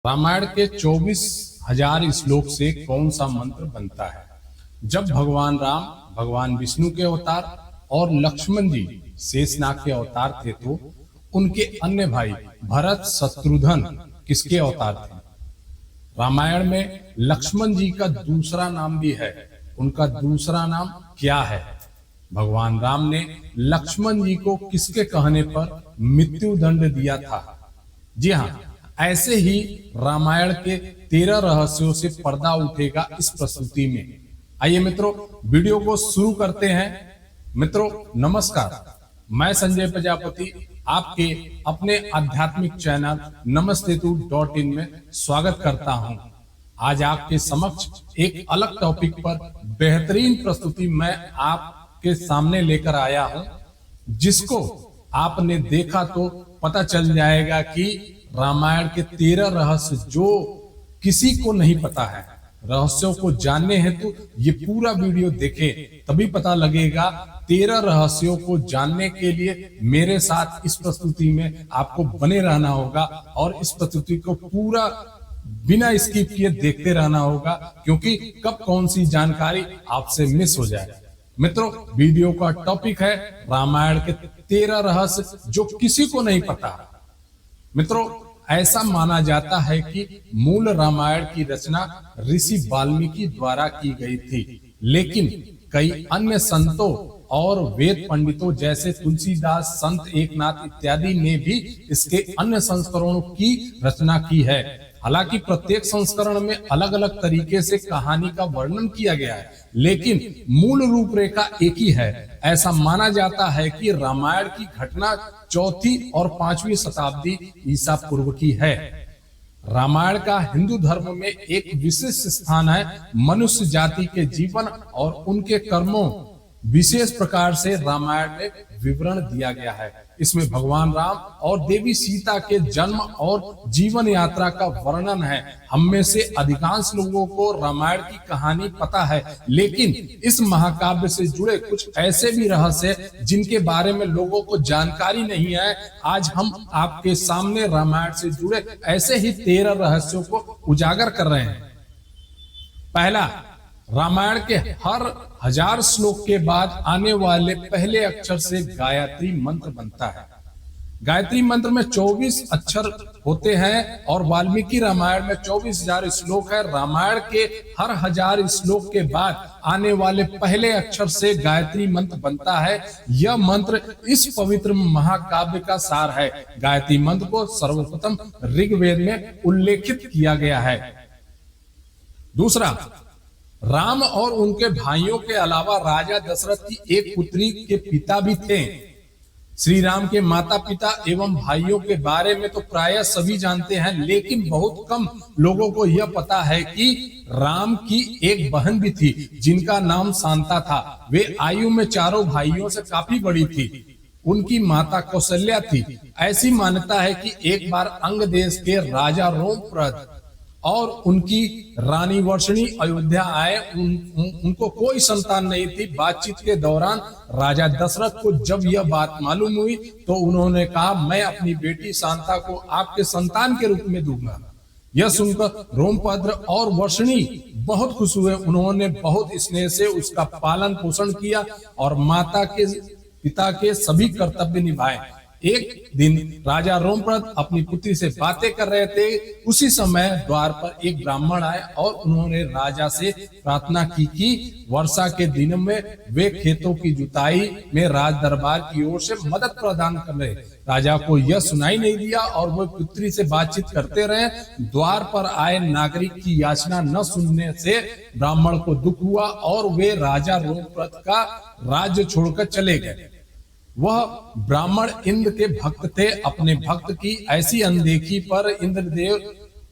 रामायण के 24,000 श्लोक से कौन सा मंत्र बनता है? जब भगवान राम भगवान विष्णु के अवतार और लक्ष्मण जी शेषनाग के अवतार थे तो उनके अन्य भाई भरत शत्रुघ्न किसके अवतार थे? रामायण में लक्ष्मण जी का दूसरा नाम भी है, उनका दूसरा नाम क्या है? भगवान राम ने लक्ष्मण जी को किसके कहने पर मृत्यु दंड दिया था? जी हाँ, ऐसे ही रामायण के 13 रहस्यों से पर्दा उठेगा इस प्रस्तुति में। आइए मित्रों, वीडियो को शुरू करते हैं। मित्रों नमस्कार, मैं संजय प्रजापति आपके अपने आध्यात्मिक चैनल नमस्तेतु.in में स्वागत करता हूं। आज आपके समक्ष एक अलग टॉपिक पर बेहतरीन प्रस्तुति मैं आपके सामने लेकर आया हूं, जिसको आपने देखा तो पता चल जाएगा कि रामायण के 13 रहस्य जो किसी को नहीं पता है, रहस्यों को जानने हेतु ये पूरा वीडियो देखें, तभी पता लगेगा। 13 रहस्यों को जानने के लिए मेरे साथ इस प्रस्तुति में आपको बने रहना होगा और इस प्रस्तुति को पूरा बिना स्किप किए देखते रहना होगा, क्योंकि कब कौन सी जानकारी आपसे मिस हो जाए। मित्रों, वीडियो का टॉपिक है रामायण के 13 रहस्य जो किसी को नहीं पता। मित्रों, ऐसा माना जाता है कि मूल रामायण की रचना ऋषि वाल्मीकि द्वारा की गई थी, लेकिन कई अन्य संतों और वेद पंडितों जैसे तुलसीदास, संत एकनाथ इत्यादि ने भी इसके अन्य संस्करणों की रचना की है। हालांकि प्रत्येक संस्करण में अलग अलग तरीके से कहानी का वर्णन किया गया है, लेकिन मूल रूपरेखा एक ही है। ऐसा माना जाता है कि रामायण की घटना 4वीं और 5वीं शताब्दी ईसा पूर्व की है। रामायण का हिंदू धर्म में एक विशिष्ट स्थान है। मनुष्य जाति के जीवन और उनके कर्मों विशेष प्रकार से रामायण में विवरण दिया गया है। इसमें भगवान राम और देवी सीता के जन्म और जीवन यात्रा का वर्णन है। हम में से अधिकांश लोगों को रामायण की कहानी पता है, लेकिन इस महाकाव्य से जुड़े कुछ ऐसे भी रहस्य जिनके बारे में लोगों को जानकारी नहीं है। आज हम आपके सामने रामायण से जुड़े ऐसे ही 13 रहस्यों को उजागर कर रहे हैं। पहला, रामायण के हर 1000 श्लोक के बाद आने वाले पहले अक्षर से गायत्री मंत्र बनता है। गायत्री मंत्र में 24 अक्षर होते हैं और वाल्मीकि रामायण में 24,000 श्लोक है। रामायण के हर 1000 श्लोक के बाद आने वाले पहले अक्षर से गायत्री मंत्र बनता है। यह मंत्र इस पवित्र महाकाव्य का सार है। गायत्री मंत्र को सर्वप्रथम ऋग्वेद में उल्लेखित किया गया है। दूसरा, राम और उनके भाइयों के अलावा राजा दशरथ की एक पुत्री के पिता भी थे। श्री राम के माता पिता एवं भाइयों के बारे में तो प्रायः सभी जानते हैं, लेकिन बहुत कम लोगों को यह पता है कि राम की एक बहन भी थी जिनका नाम शांता था। वे आयु में चारों भाइयों से काफी बड़ी थी। उनकी माता कौशल्या थी। ऐसी मान्यता है कि एक बार अंग देश के राजा रोमप्रद और उनकी रानी वर्षणी अयोध्या आए। उनको कोई संतान नहीं थी। बातचीत के दौरान राजा दशरथ को जब यह बात मालूम हुई तो उन्होंने कहा, मैं अपनी बेटी शांता को आपके संतान के रूप में दूंगा। यह सुनकर रोमभद्र और वर्षणी बहुत खुश हुए। उन्होंने बहुत स्नेह से उसका पालन पोषण किया और माता के पिता के सभी कर्तव्य निभाए। एक दिन राजा रोमप्रद अपनी पुत्री से बातें कर रहे थे। उसी समय द्वार पर एक ब्राह्मण आए और उन्होंने राजा से प्रार्थना की कि वर्षा के दिन में वे खेतों की जुताई में राज दरबार की ओर से मदद प्रदान करें। राजा को यह सुनाई नहीं दिया और वो पुत्री से बातचीत करते रहे। द्वार पर आए नागरिक की याचना न सुनने से ब्राह्मण को दुख हुआ और वे राजा रोमप्रद का राज्य छोड़कर चले गए। वह ब्राह्मण इंद्र के भक्त थे। अपने भक्त की ऐसी अनदेखी पर इंद्रदेव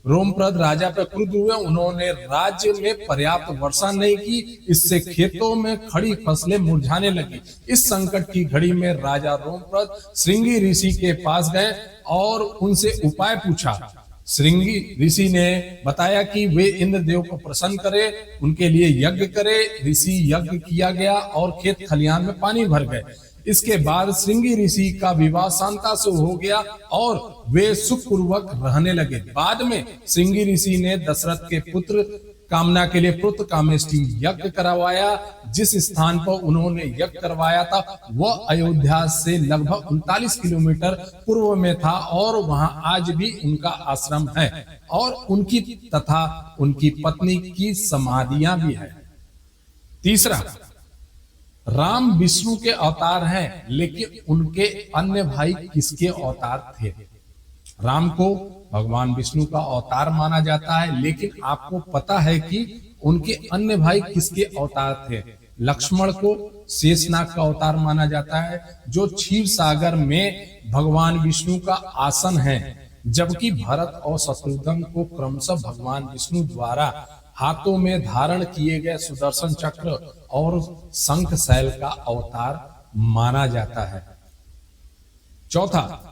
रोमप्रद राजा पर क्रुद्ध हुए। उन्होंने राज्य में पर्याप्त वर्षा नहीं की, इससे खेतों में खड़ी फसलें मुरझाने लगी। इस संकट की घड़ी में राजा रोमप्रद श्रृंगी ऋषि के पास गए और उनसे उपाय पूछा। श्रृंगी ऋषि ने बताया कि वे इंद्रदेव को प्रसन्न करे, उनके लिए यज्ञ करे। ऋषि यज्ञ किया गया और खेत खलिहान में पानी भर गए। इसके बाद श्रृंगी ऋषि का विवाह शांता से हो गया और वे सुखपूर्वक रहने लगे। बाद में श्रृंगी ऋषि ने दशरथ के पुत्र कामना के लिए पुत्र कामेष्टि यज्ञ करवाया। जिस स्थान पर उन्होंने यज्ञ करवाया था वह अयोध्या से लगभग 39 किलोमीटर पूर्व में था और वहां आज भी उनका आश्रम है और उनकी तथा उनकी पत्नी की समाधियां भी है। तीसरा, राम विष्णु के अवतार हैं, लेकिन उनके अन्य भाई किसके अवतार थे? राम को भगवान विष्णु का अवतार माना जाता है, लेकिन आपको पता है कि उनके अन्य भाई किसके अवतार थे? लक्ष्मण को शेषनाग का अवतार माना जाता है, जो क्षीर सागर में भगवान विष्णु का आसन है, जबकि भरत और शत्रुघ्न को क्रमशः भगवान विष्णु द्वारा हाथों में धारण किए गए सुदर्शन चक्र और शंख शैल का अवतार माना जाता है। चौथा,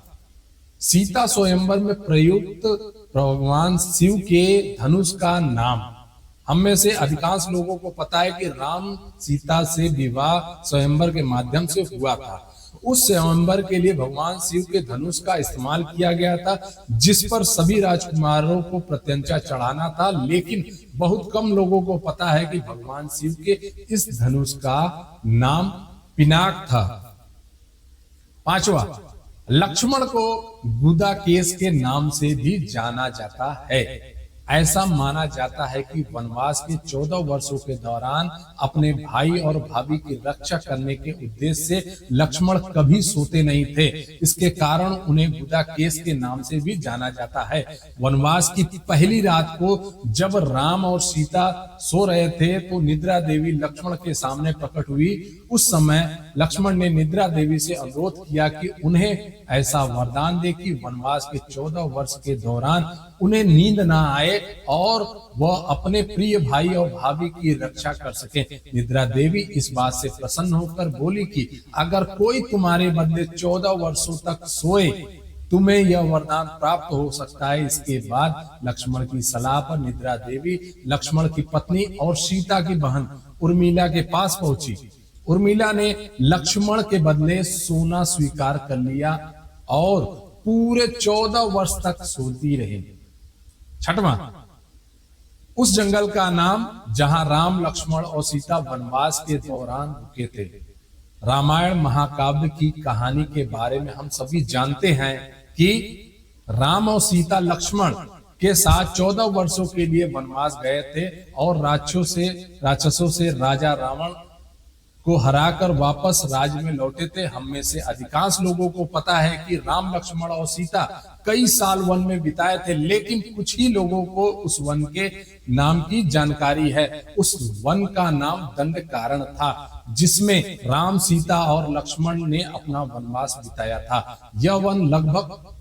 सीता स्वयंवर में प्रयुक्त भगवान शिव के धनुष का नाम। हम में से अधिकांश लोगों को पता है कि राम सीता से विवाह स्वयंवर के माध्यम से हुआ था। उस स्वयंवर के लिए भगवान शिव के धनुष का इस्तेमाल किया गया था, जिस पर सभी राजकुमारों को प्रत्यंचा चढ़ाना था, लेकिन बहुत कम लोगों को पता है कि भगवान शिव के इस धनुष का नाम पिनाक था। पांचवा, लक्ष्मण को गुदाकेश के नाम से भी जाना जाता है। ऐसा माना जाता है कि वनवास के 14 वर्षों के दौरान अपने भाई और भाभी की रक्षा करने के उद्देश्य से लक्ष्मण कभी सोते नहीं थे। इसके कारण उन्हें गुदाकेश के नाम से भी जाना जाता है। वनवास की पहली रात को जब राम और सीता सो रहे थे तो निद्रा देवी लक्ष्मण के सामने प्रकट हुई। उस समय लक्ष्मण ने निद्रा देवी से अनुरोध किया कि उन्हें ऐसा वरदान दे कि वनवास के 14 वर्ष के दौरान उन्हें नींद ना आए और वह अपने प्रिय भाई और भाभी की रक्षा कर सके। निद्रा देवी इस बात से प्रसन्न होकर बोली कि अगर कोई तुम्हारे बदले 14 वर्षों तक सोए तुम्हें यह वरदान प्राप्त हो सकता है। इसके बाद लक्ष्मण की सलाह पर निद्रा देवी लक्ष्मण की पत्नी और सीता की बहन उर्मिला के पास पहुंची। उर्मिला ने लक्ष्मण के बदले सोना स्वीकार कर लिया और पूरे 14 वर्ष तक सोती रही। छठवां, उस जंगल का नाम जहां राम लक्ष्मण और सीता वनवास के दौरान रुके थे। रामायण महाकाव्य की कहानी के बारे में हम सभी जानते हैं कि राम और सीता लक्ष्मण के साथ 14 वर्षों के लिए वनवास गए थे और राक्षसों से राजा रावण को हराकर वापस राज्य में लौटे थे। हम में से अधिकांश लोगों को पता है कि राम लक्ष्मण और सीता कई साल वन में बिताए थे, लेकिन कुछ ही लोगों को उस वन के नाम की जानकारी है। उस वन का नाम दंडकारण्य था, जिसमें राम, सीता और लक्ष्मण ने अपना वनवास बिताया था। यह वन लगभग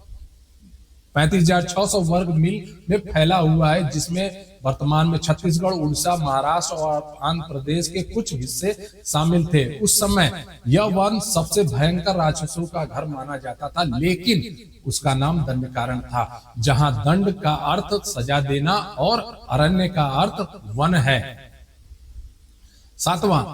35,600 वर्ग मील में फैला हुआ है, जिसमें वर्तमान में छत्तीसगढ़, उड़ीसा, महाराष्ट्र और आंध्र प्रदेश के कुछ हिस्से शामिल थे। उस समय यह वन सबसे भयंकर राक्षसों का घर माना जाता था, लेकिन उसका नाम दंडकारण्य था, जहां दंड का अर्थ सजा देना और अरण्य का अर्थ वन है। सातवां,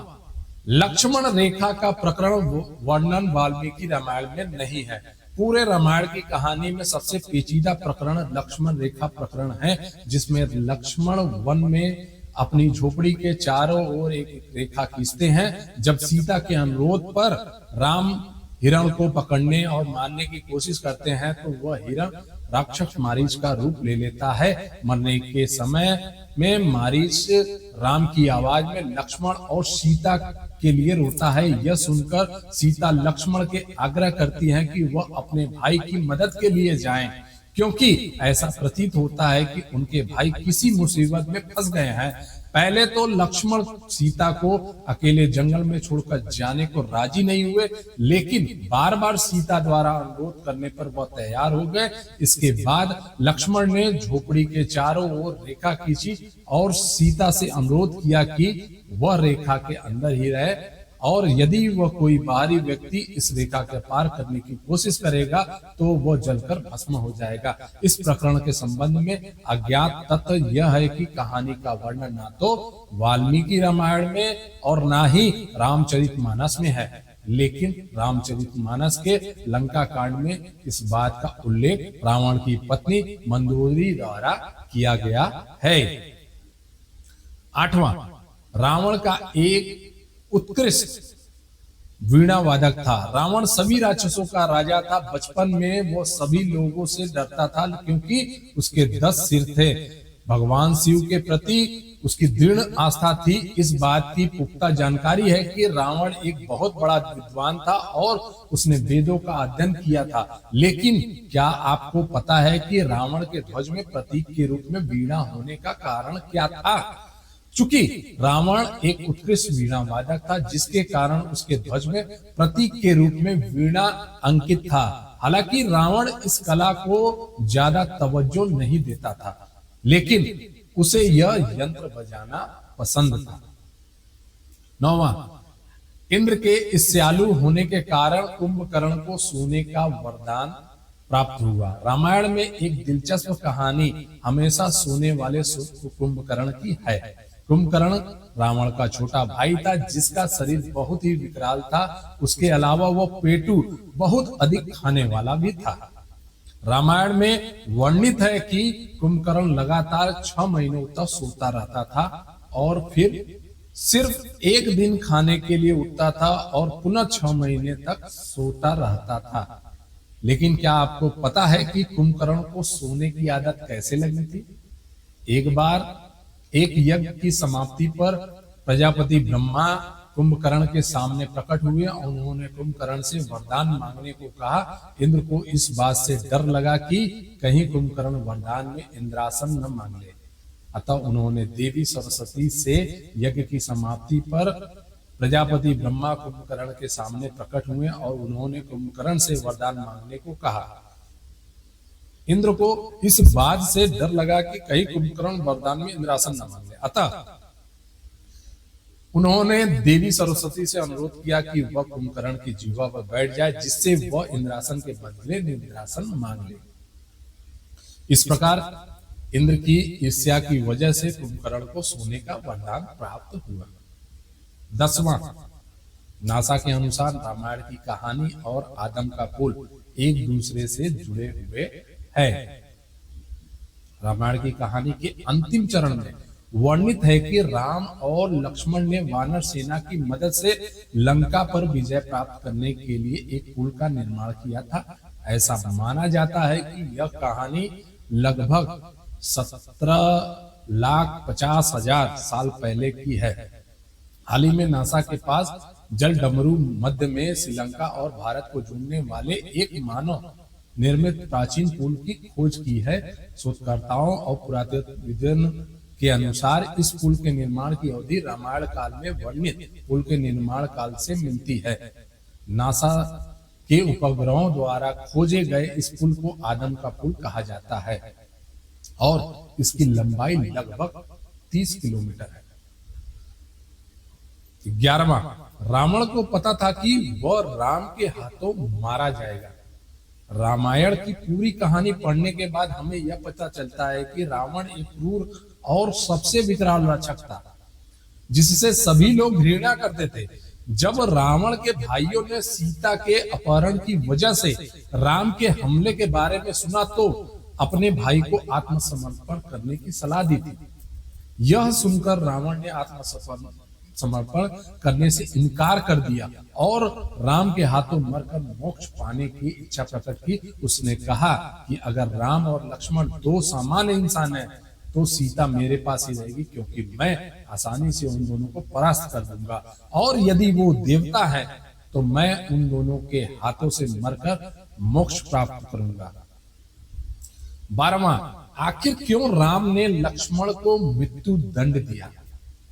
लक्ष्मण रेखा का प्रकरण वर्णन वाल्मीकि रामायण में नहीं है। पूरे रामायण की कहानी में सबसे पेचीदा प्रकरण लक्ष्मण रेखा प्रकरण है, जिसमें लक्ष्मण वन में अपनी झोपड़ी के चारों ओर एक रेखा खींचते हैं। जब सीता के अनुरोध पर राम हिरण को पकड़ने और मारने की कोशिश करते हैं तो वह हिरण राक्षस मारीच का रूप ले लेता है। मरने के समय में मारीच राम की आवाज में लक्ष्मण और सीता के लिए रोता है। यह सुनकर सीता लक्ष्मण के आग्रह करती हैं कि वह अपने भाई की मदद के लिए जाएं, क्योंकि ऐसा प्रतीत होता है कि उनके भाई किसी मुसीबत में फंस गए हैं। पहले तो लक्ष्मण सीता को अकेले जंगल में छोड़कर जाने को राजी नहीं हुए, लेकिन बार बार सीता द्वारा अनुरोध करने पर वह तैयार हो गए। इसके बाद लक्ष्मण ने झोपड़ी के चारों ओर रेखा खींची और सीता से अनुरोध किया कि वह रेखा के अंदर ही रहे, और यदि वह कोई बाहरी व्यक्ति इस रेखा के पार करने की कोशिश करेगा तो वह जलकर भस्म हो जाएगा। इस प्रकरण के संबंध में अज्ञात तथ्य यह है कि कहानी का वर्णन ना तो वाल्मीकि रामायण में और ना ही रामचरितमानस में है। लेकिन रामचरितमानस के लंका कांड में इस बात का उल्लेख रावण की पत्नी मंदोदरी द्वारा किया गया है। 8वां, रावण का एक उत्कृष्ट वीणा वादक था। रावण सभी राक्षसों का राजा था। बचपन में वो सभी लोगों से डरता था क्योंकि उसके 10 सिर थे। भगवान शिव के प्रति उसकी दृढ़ आस्था थी। इस बात की पुख्ता जानकारी है कि रावण एक बहुत बड़ा विद्वान था और उसने वेदों का अध्ययन किया था। लेकिन क्या आपको पता है कि रावण के ध्वज में प्रतीक के रूप में वीणा होने का कारण क्या था? चूंकि रावण एक उत्कृष्ट वीणा वादक था, जिसके कारण उसके ध्वज में प्रतीक के रूप में वीणा अंकित था। हालांकि रावण इस कला को ज्यादा तवज्जो नहीं देता था, लेकिन उसे यह यंत्र बजाना पसंद था। 9वां, इंद्र के ईर्ष्यालु होने के कारण कुंभकर्ण को सोने का वरदान प्राप्त हुआ। रामायण में एक दिलचस्प कहानी हमेशा सोने वाले कुंभकर्ण की है। कुंभकर्ण रावण का छोटा भाई था, जिसका शरीर बहुत ही विकराल था। उसके अलावा वो पेटू बहुत अधिक खाने वाला भी था। रामायण में वर्णित है कि कुंभकर्ण लगातार 6 महीनों तक सोता रहता था और फिर सिर्फ एक दिन खाने के लिए उठता था और पुनः 6 महीने तक सोता रहता था। लेकिन क्या आपको पता है कि कुंभकर्ण को सोने की आदत कैसे लगी थी? एक बार एक यज्ञ की समाप्ति पर प्रजापति ब्रह्मा कुंभकर्ण के सामने प्रकट हुए और उन्होंने कुंभकर्ण से वरदान मांगने को कहा। इंद्र को इस बात से डर लगा कि कहीं कुंभकर्ण वरदान में इंद्रासन न मांग ले। अतः उन्होंने देवी सरस्वती से यज्ञ की समाप्ति पर प्रजापति ब्रह्मा कुंभकर्ण के सामने प्रकट हुए और उन्होंने कुंभकर्ण से वरदान मांगने को कहा। इंद्र को इस बात से डर लगा कि कहीं कुंभकर्ण वरदान में इंद्रासन न मांग ले। अतः उन्होंने देवी सरस्वती से अनुरोध किया कि वह कुंभकर्ण की जीवा पर बैठ जाए, जिससे वह इंद्रासन के बदले इंद्रासन मांग ले। इस प्रकार इंद्र की ईर्ष्या की वजह से कुंभकर्ण को सोने का वरदान प्राप्त हुआ। 10वां, नासा के अनुसार रामायण की कहानी और आदम का कुल एक दूसरे से जुड़े हुए है। रामायण की कहानी के अंतिम चरण में वर्णित है कि राम और लक्ष्मण ने वानर सेना की मदद से लंका पर विजय प्राप्त करने के लिए एक पुल का निर्माण किया था। ऐसा माना जाता है कि यह कहानी लगभग 17,50,000 साल पहले की है। हाल ही में नासा के पास जल डमरू मध्य में श्रीलंका और भारत को जोड़ने वाले एक मानव निर्मित प्राचीन पुल की खोज की है। शोधकर्ताओं और पुरातत्वविदों के अनुसार इस पुल के निर्माण की अवधि रामायण काल में वर्णित पुल के निर्माण काल से मिलती है। नासा के उपग्रहों द्वारा खोजे गए इस पुल को आदम का पुल कहा जाता है और इसकी लंबाई लगभग 30 किलोमीटर है। 11वां, रावण को पता था कि वह राम के हाथों मारा जाएगा। रामायण की पूरी कहानी पढ़ने के बाद हमें यह पता चलता है कि रावण एक क्रूर और सबसे विकराल राक्षस था, जिससे सभी लोग घृणा करते थे। जब रावण के भाइयों ने सीता के अपहरण की वजह से राम के हमले के बारे में सुना तो अपने भाई को आत्मसमर्पण करने की सलाह दी थी। यह सुनकर रावण ने आत्मसमर्पण करने से इनकार कर दिया और राम के हाथों मरकर मोक्ष पाने की इच्छा प्रकट की। उसने कहा कि अगर राम और लक्ष्मण 2 सामान्य इंसान हैं तो सीता मेरे पास ही रहेगी, क्योंकि मैं आसानी से उन दोनों को परास्त कर दूंगा, और यदि वो देवता है तो मैं उन दोनों के हाथों से मरकर मोक्ष प्राप्त करूंगा। 12वां, आखिर क्यों राम ने लक्ष्मण को मृत्यु दंड दिया?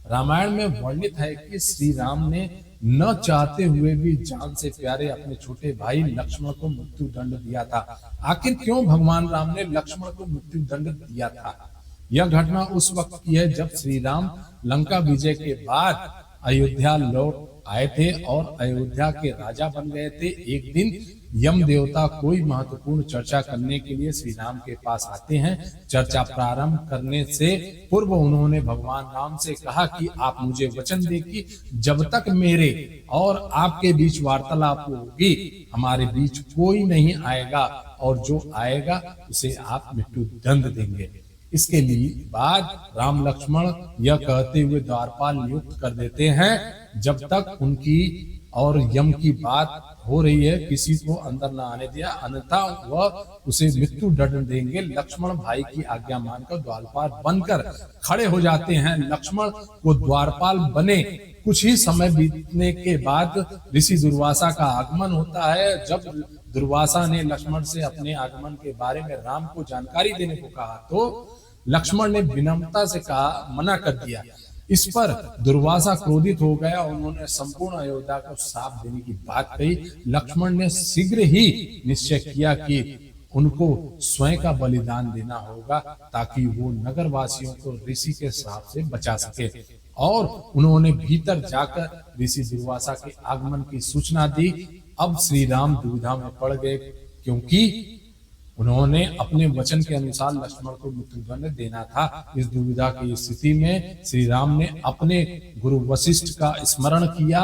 रामायण में वर्णित है कि श्री राम ने न चाहते हुए भी जान से प्यारे अपने छोटे भाई लक्ष्मण को मृत्यु दंड दिया था। आखिर क्यों भगवान राम ने लक्ष्मण को मृत्यु दंड दिया था? यह घटना उस वक्त की है जब श्री राम लंका विजय के बाद अयोध्या लौट आए थे और अयोध्या के राजा बन गए थे। एक दिन यम देवता कोई महत्वपूर्ण चर्चा करने के लिए श्री राम के पास आते हैं। चर्चा प्रारंभ करने से पूर्व उन्होंने भगवान राम से कहा कि आप मुझे वचन दें कि जब तक मेरे और आपके बीच वार्तालाप होगी हमारे बीच कोई नहीं आएगा, और जो आएगा उसे आप मृत्यु दंड देंगे। इसके लिए बाद राम लक्ष्मण यह कहते हुए द्वारपाल नियुक्त कर देते हैं, जब तक उनकी और यम की बात हो रही है किसी को अंदर न आने दिया, अन्यथा वह उसे मृत्यु दंड देंगे। लक्ष्मण भाई की आज्ञा मानकर द्वारपाल बनकर खड़े हो जाते हैं। लक्ष्मण को द्वारपाल बने कुछ ही समय बीतने के बाद ऋषि दुर्वासा का आगमन होता है। जब दुर्वासा ने लक्ष्मण से अपने आगमन के बारे में राम को जानकारी देने को कहा तो लक्ष्मण ने विनम्रता से कहा, मना कर दिया। इस पर दुर्वासा क्रोधित हो गया और उन्होंने संपूर्ण अयोध्या को श्राप देने की बात कही। लक्ष्मण ने शीघ्र ही निश्चय किया कि उनको स्वयं का बलिदान देना होगा ताकि वो नगरवासियों को ऋषि के श्राप से बचा सके, और उन्होंने भीतर जाकर ऋषि दुर्वासा के आगमन की सूचना दी। अब श्री राम दुविधा में पड़ गए, क्योंकि उन्होंने अपने वचन के अनुसार लक्ष्मण को मृत्युदंड देना था। इस दुविधा की स्थिति में श्री राम ने अपने गुरु वशिष्ठ का स्मरण किया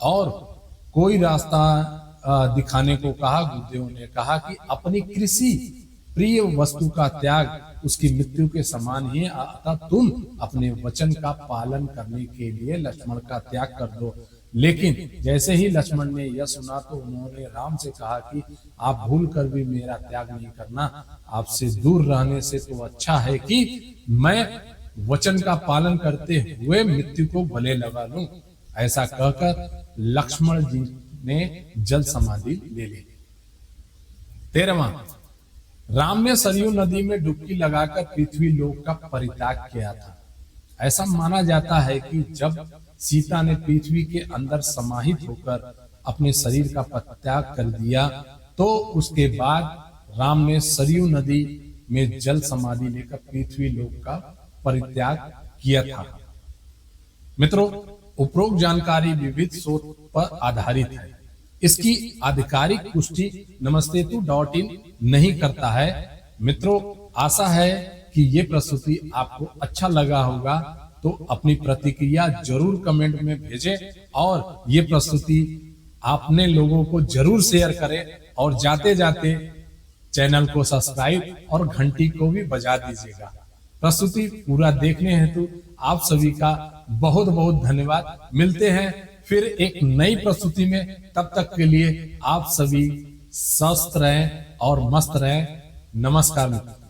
और कोई रास्ता दिखाने को कहा। गुरुदेव ने कहा कि अपनी कृषि प्रिय वस्तु का त्याग उसकी मृत्यु के समान ही, अतः तुम अपने वचन का पालन करने के लिए लक्ष्मण का त्याग कर दो। लेकिन जैसे ही लक्ष्मण ने यह सुना तो उन्होंने राम से कहा कि आप भूल कर भी मेरा त्याग नहीं करना, आपसे दूर रहने से तो अच्छा है कि मैं वचन का पालन करते हुए मृत्यु को गले लगा लूं। ऐसा कहकर लक्ष्मण जी ने जल समाधि ले ली। 13वां, राम ने सरयू नदी में डुबकी लगाकर पृथ्वी लोक का परित्याग किया था। ऐसा माना जाता है कि जब सीता ने पृथ्वी के अंदर समाहित होकर अपने शरीर का परित्याग कर दिया तो उसके बाद राम ने सरयू नदी में जल समाधि लेकर पृथ्वी लोक का परित्याग किया था। मित्रों, उपरोक्त जानकारी विविध स्रोत पर आधारित है। इसकी आधिकारिक पुष्टि namastetu.in नहीं करता है। मित्रों, आशा है कि ये प्रस्तुति आपको अच्छा लगा होगा, तो अपनी प्रतिक्रिया जरूर कमेंट में भेजें और ये प्रस्तुति आपने लोगों को जरूर शेयर करें, और जाते जाते चैनल को सब्सक्राइब और घंटी को भी बजा दीजिएगा। प्रस्तुति पूरा देखने हेतु आप सभी का बहुत बहुत धन्यवाद। मिलते हैं फिर एक नई प्रस्तुति में, तब तक के लिए आप सभी स्वस्थ रहें और मस्त रहें। नमस्कार मित्रों।